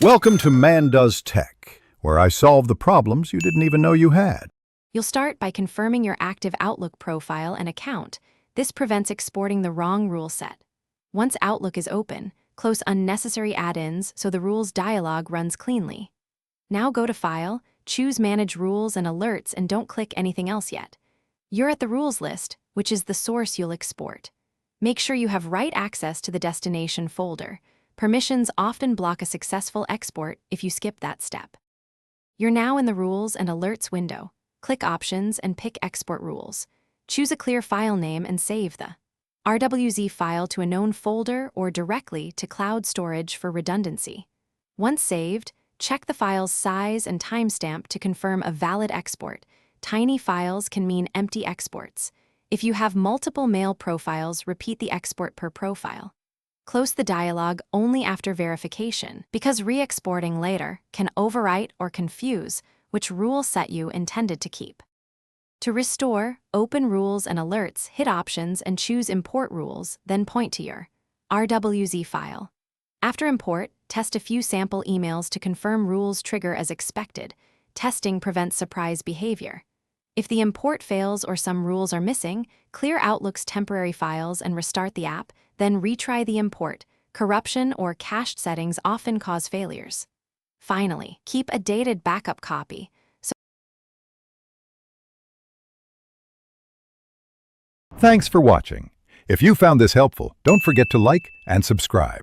Welcome to Man Does Tech, where I solve the problems you didn't even know you had. You'll start by confirming your active Outlook profile and account. This prevents exporting the wrong rule set. Once Outlook is open, close unnecessary add-ins so the rules dialog runs cleanly. Now go to File, choose Manage Rules and Alerts, and don't click anything else yet. You're at the rules list, which is the source you'll export. Make sure you have write access to the destination folder. Permissions often block a successful export if you skip that step. You're now in the Rules and Alerts window. Click Options and pick Export Rules. Choose a clear file name and save the RWZ file to a known folder or directly to cloud storage for redundancy. Once saved, check the file's size and timestamp to confirm a valid export. Tiny files can mean empty exports. If you have multiple mail profiles, repeat the export per profile. Close the dialog only after verification, because re-exporting later can overwrite or confuse which rule set you intended to keep. To restore, open Rules and Alerts, hit Options and choose Import Rules, then point to your RWZ file. After import, test a few sample emails to confirm rules trigger as expected. Testing prevents surprise behavior. If the import fails or some rules are missing, clear Outlook's temporary files and restart the app, then retry the import. Corruption or cached settings often cause failures. Finally, keep a dated backup copy. Thanks for watching. If you found this helpful, don't forget to like and subscribe.